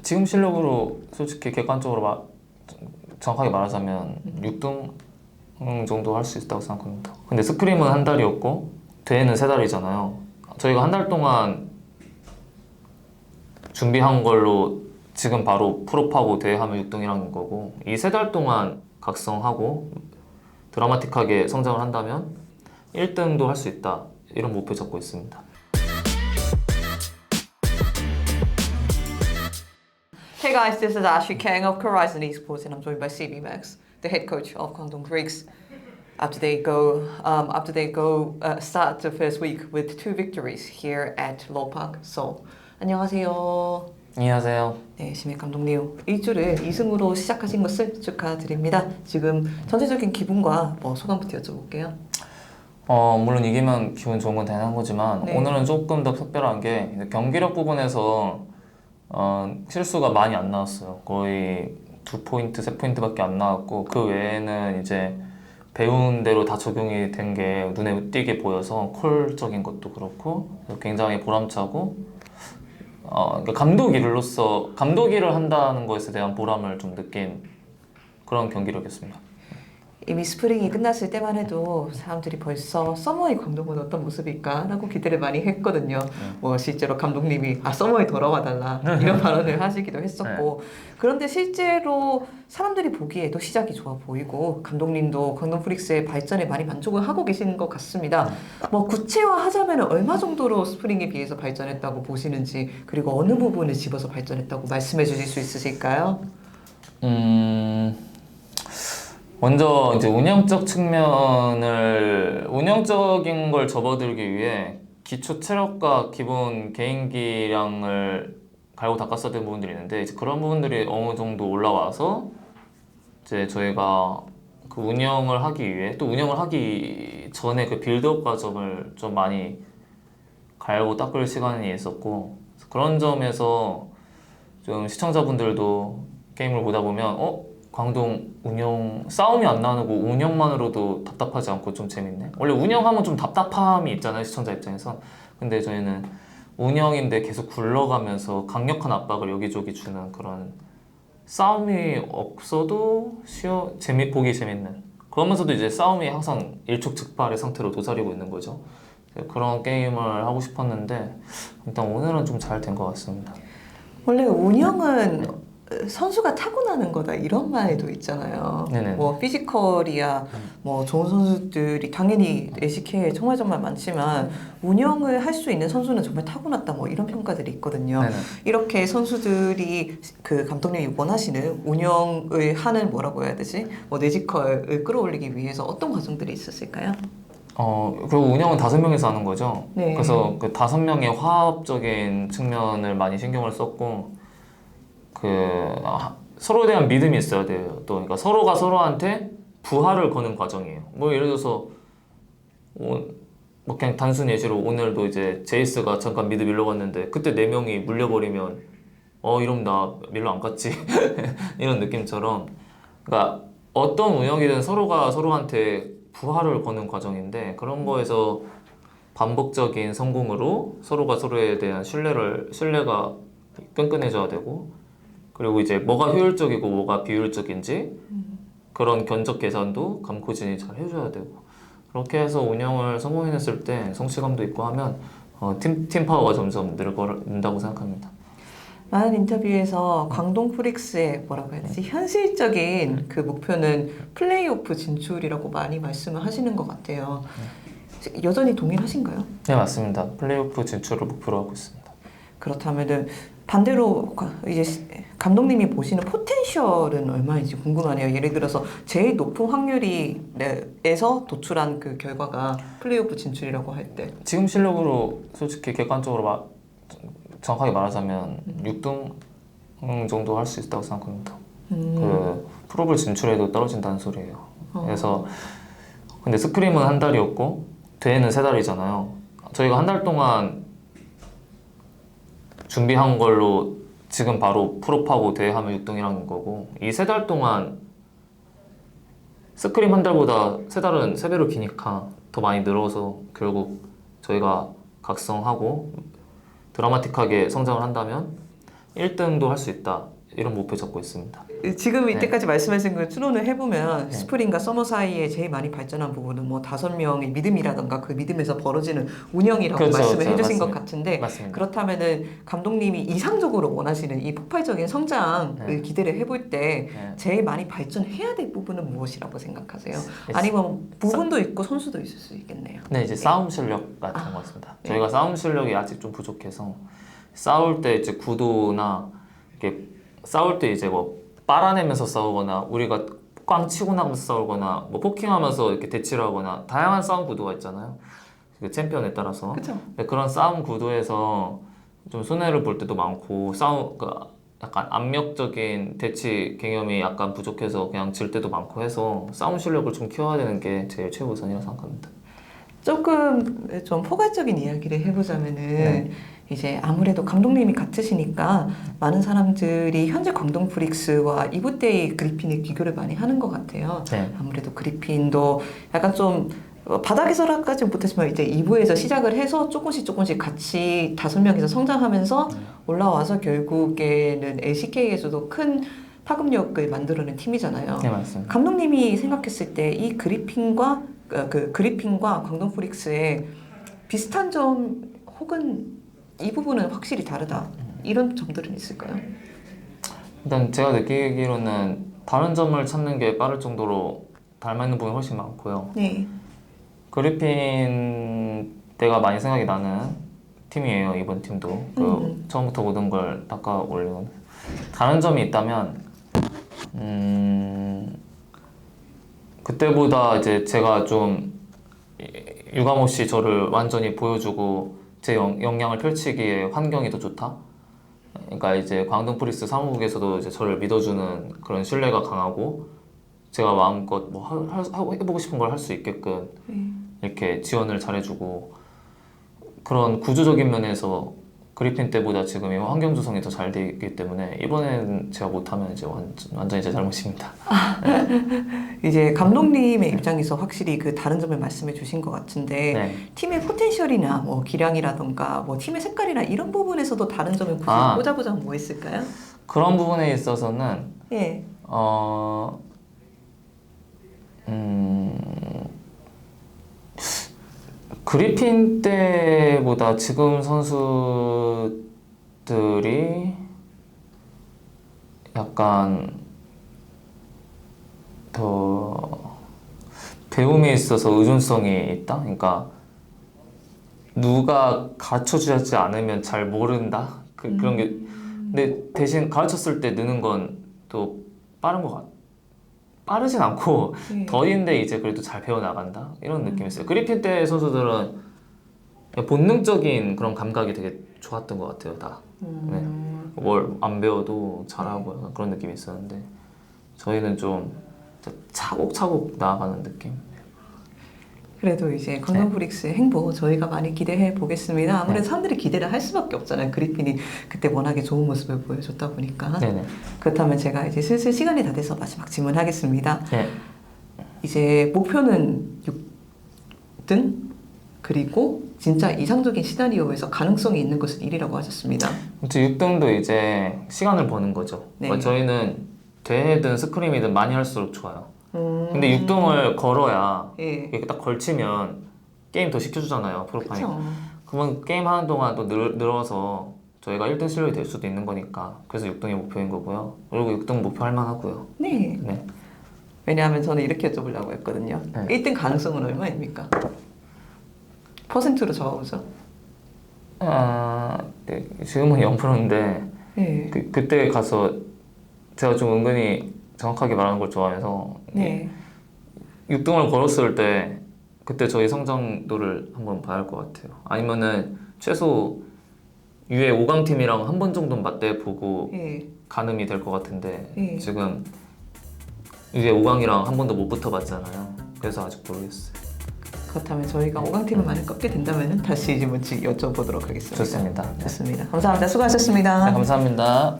지금 실력으로 솔직히 객관적으로 정확하게 말하자면 6등 정도 할 수 있다고 생각합니다. 근데 스크림은 한 달이었고 대회는 3달이잖아요. 저희가 한 달 동안 준비한 걸로 지금 바로 풀업하고 대회하면 6등이라는 거고, 이 3달 동안 각성하고 드라마틱하게 성장을 한다면 1등도 할 수 있다, 이런 목표 잡고 있습니다. Hey guys, this is Ashley Kang of Horizon Esports, and I'm joined by CB Max, the head coach of Kwangdong Freaks. After they start the first week with 2 victories here at Lopak Seoul. 안녕하세요. 안녕하세요. 네, 심해 감독님. 일주를 2승으로 시작하신 것을 축하드립니다. 지금 전체적인 기분과 소감부터 여쭤볼게요. 물론 이기면 기분 좋은 건 당연한 거지만, 네. 오늘은 조금 더 특별한 게 경기력 부분에서 실수가 많이 안 나왔어요. 거의 2포인트, 3포인트밖에 안 나왔고, 그 외에는 이제 배운 대로 다 적용이 된 게 눈에 띄게 보여서 콜적인 것도 그렇고 굉장히 보람차고, 그러니까 감독 일을 한다는 것에 대한 보람을 좀 느낀 그런 경기력이었습니다. 이미 스프링이 끝났을 때만 해도 사람들이 벌써 서머의 광동은 어떤 모습일까 라고 기대를 많이 했거든요. 실제로 감독님이 서머에 돌아와달라 이런 발언을 하시기도 했었고, 그런데 실제로 사람들이 보기에도 시작이 좋아 보이고 감독님도 광동 프릭스의 발전에 많이 만족을 하고 계시는 것 같습니다. 구체화하자면 얼마 정도로 스프링에 비해서 발전했다고 보시는지, 그리고 어느 부분을 집어서 발전했다고 말씀해 주실 수 있으실까요? 먼저 이제 운영적인 걸 접어들기 위해 기초 체력과 기본 개인기량을 갈고 닦았어야 되는 부분들이 있는데, 이제 그런 부분들이 어느 정도 올라와서 이제 저희가 그 운영을 하기 위해, 또 운영을 하기 전에 그 빌드업 과정을 좀 많이 갈고 닦을 시간이 있었고, 그런 점에서 좀 시청자분들도 게임을 보다 보면 광동 운영 싸움이 안 나누고 운영만으로도 답답하지 않고 좀 재밌네. 원래 운영하면 좀 답답함이 있잖아요, 시청자 입장에서. 근데 저희는 운영인데 계속 굴러가면서 강력한 압박을 여기저기 주는 그런, 싸움이 없어도 보기 재밌는, 그러면서도 이제 싸움이 항상 일촉즉발의 상태로 도사리고 있는 거죠. 그런 게임을 하고 싶었는데 일단 오늘은 좀 잘 된 것 같습니다. 원래 운영은 선수가 타고나는 거다 이런 말도 있잖아요. 네네. 피지컬이야 좋은 선수들이 당연히 LCK에 정말 많지만 운영을 할 수 있는 선수는 정말 타고났다 이런 평가들이 있거든요. 네네. 이렇게 선수들이 그 감독님이 원하시는 운영을 하는 뇌지컬을 끌어올리기 위해서 어떤 과정들이 있었을까요? 그리고 운영은 5명이서 하는 거죠. 네. 그래서 그 5명의 화합적인 측면을 많이 신경을 썼고, 서로에 대한 믿음이 있어야 돼요. 또 그러니까 서로가 서로한테 부하를 거는 과정이에요. 예를 들어서 그냥 단순 예시로 오늘도 이제 제이스가 잠깐 미드 밀러 갔는데 그때 4명이 물려버리면 이러면 나 밀러 안 갔지 이런 느낌처럼, 그러니까 어떤 운영이든 서로가 서로한테 부하를 거는 과정인데, 그런 거에서 반복적인 성공으로 서로가 서로에 대한 신뢰가 끈끈해져야 되고, 그리고 이제 뭐가 효율적이고 뭐가 비효율적인지 그런 견적 계산도 감코진이 잘 해줘야 되고, 그렇게 해서 운영을 성공해냈을 때 성취감도 있고 하면 팀 파워가 점점 는다고 생각합니다. 많은 인터뷰에서 광동 프릭스의 현실적인 그 목표는 플레이오프 진출이라고 많이 말씀을 하시는 것 같아요. 여전히 동일하신가요? 네, 맞습니다. 플레이오프 진출을 목표로 하고 있습니다. 그렇다면은 반대로 이제 감독님이 보시는 포텐셜은 얼마인지 궁금하네요. 예를 들어서 제일 높은 확률에서 도출한 그 결과가 플레이오프 진출이라고 할 때, 지금 실력으로 솔직히 객관적으로 정확하게 말하자면 6등 정도 할 수 있다고 생각합니다. 그 프로볼 진출해도 떨어진다는 소리예요. 그래서 근데 스크림은 한 달이었고 대회는 3달이잖아요. 저희가 한 달 동안 준비한 걸로 지금 바로 풀업하고 대회하면 6등이라는 거고, 이 3달 동안 스크림 한 달보다 3달은 3배로 기니까 더 많이 늘어서 결국 저희가 각성하고 드라마틱하게 성장을 한다면 1등도 할 수 있다. 이런 목표 잡고 있습니다. 지금 이때까지 말씀하신 걸 추론을 해보면 네. 스프링과 서머 사이에 제일 많이 발전한 부분은 뭐 5명의 믿음이라던가 그 믿음에서 벌어지는 운영이라고 그렇죠, 말씀을 그렇죠. 해주신 것 맞습니다. 같은데 맞습니다. 그렇다면은 감독님이 이상적으로 원하시는 이 폭발적인 성장을 네. 기대를 해볼 때 네. 제일 많이 발전해야 될 부분은 무엇이라고 생각하세요? 네. 아니면 부분도 있고 선수도 있을 수 있겠네요. 네, 이제 싸움 실력 같은 것 같습니다. 네. 저희가 싸움 실력이 아직 좀 부족해서 싸울 때 이제 구도나 이렇게 싸울 때 이제 뭐 빨아내면서 싸우거나 우리가 꽝 치고 나가면서 싸우거나 뭐 포킹하면서 이렇게 대치를 하거나 다양한 싸움 구도가 있잖아요. 그 챔피언에 따라서. 그렇죠. 그런 싸움 구도에서 좀 손해를 볼 때도 많고 그러니까 약간 압력적인 대치 개념이 약간 부족해서 그냥 질 때도 많고 해서 싸움 실력을 좀 키워야 되는 게 제일 최우선이라고 생각합니다. 조금 좀 포괄적인 이야기를 해보자면은 네. 이제 아무래도 감독님이 같으시니까 많은 사람들이 현재 광동 프릭스와 이브 때의 그리핀의 비교를 많이 하는 것 같아요. 네. 아무래도 그리핀도 약간 좀 바닥에서까지는 못했지만 이제 2부에서 시작을 해서 조금씩 같이 5명이서 성장하면서 올라와서 결국에는 LCK에서도 큰 파급력을 만들어낸 팀이잖아요. 네, 맞습니다. 감독님이 생각했을 때 이 그리핀과 광동 프릭스의 비슷한 점 혹은 이 부분은 확실히 다르다 이런 점들은 있을까요? 일단 제가 느끼기로는 다른 점을 찾는 게 빠를 정도로 닮아 있는 부분이 훨씬 많고요. 네. 그리핀 때가 많이 생각이 나는 팀이에요. 이번 팀도 처음부터 모든 걸 닦아 올리는. 다른 점이 있다면 그때보다 이제 제가 좀 유감없이 저를 완전히 보여주고 제 역량을 펼치기에 환경이 더 좋다. 그러니까 이제 광동 프리스 사무국에서도 이제 저를 믿어주는 그런 신뢰가 강하고 제가 마음껏 뭐 해보고 싶은 걸 할 수 있게끔 이렇게 지원을 잘해주고 그런 구조적인 면에서 그리핀 때보다 지금 이 환경 조성이 더 잘 돼 있기 때문에 이번엔 제가 못하면 이제 완전히 제 잘못입니다. 이제 감독님의 입장에서 확실히 그 다른 점을 말씀해 주신 것 같은데 네. 팀의 포텐셜이나 뭐 기량이라던가 뭐 팀의 색깔이나 이런 부분에서도 다른 점을 굳이 꽂아보자면 뭐 있을까요? 그런 부분에 있어서는 예. 그리핀 때보다 지금 선수들이 약간 더 배움에 있어서 의존성이 있다? 그러니까 누가 가르쳐주지 않으면 잘 모른다? 그런 게 근데 대신 가르쳤을 때 느는 건 또 빠른 것 같아. 빠르진 않고 더딘데 이제 그래도 잘 배워나간다 이런 느낌이 있어요. 그리핀 때 선수들은 그냥 본능적인 그런 감각이 되게 좋았던 것 같아요. 다 네. 뭘 안 배워도 잘하고 약간 그런 느낌이 있었는데 저희는 좀 차곡차곡 나아가는 느낌. 그래도 이제 광동 프릭스의 행보 저희가 많이 기대해 보겠습니다. 아무래도 사람들이 기대를 할 수밖에 없잖아요. 그리핀이 그때 워낙에 좋은 모습을 보여줬다 보니까. 네네. 그렇다면 제가 이제 슬슬 시간이 다 돼서 마지막 질문하겠습니다. 네. 이제 목표는 6등 그리고 진짜 이상적인 시나리오에서 가능성이 있는 것은 1위라고 하셨습니다. 6등도 이제 시간을 버는 거죠. 네. 그러니까 저희는 대회든 스크림이든 많이 할수록 좋아요. 근데 6등을 걸어야 예. 이렇게 딱 걸치면 게임 더 시켜주잖아요. 프로파이. 그렇죠. 그러면 게임 하는 동안 또 늘어서 저희가 1등 실력이 될 수도 있는 거니까 그래서 6등이 목표인 거고요. 그리고 6등 목표 할 만하고요. 네. 네. 왜냐하면 저는 이렇게 여쭤보려고 했거든요. 네. 1등 가능성은 얼마입니까? 퍼센트로 적어보죠. 네. 지금은 0%인데 네. 그때 가서 제가 좀 은근히 정확하게 말하는 걸 좋아해서 네. 6등을 걸었을 때 그때 저희 성장도를 한번 봐야 할 것 같아요. 아니면은 최소 유에 5강 팀이랑 한 번 정도는 맞대 보고 예. 가늠이 될 것 같은데 예. 지금 유에 5강이랑 한 번도 못 붙어봤잖아요. 그래서 아직 모르겠어요. 그렇다면 저희가 5강팀을 많이 꺾게 된다면 다시 이 질문 여쭤보도록 하겠습니다. 좋습니다. 네. 좋습니다. 감사합니다. 수고하셨습니다. 네, 감사합니다.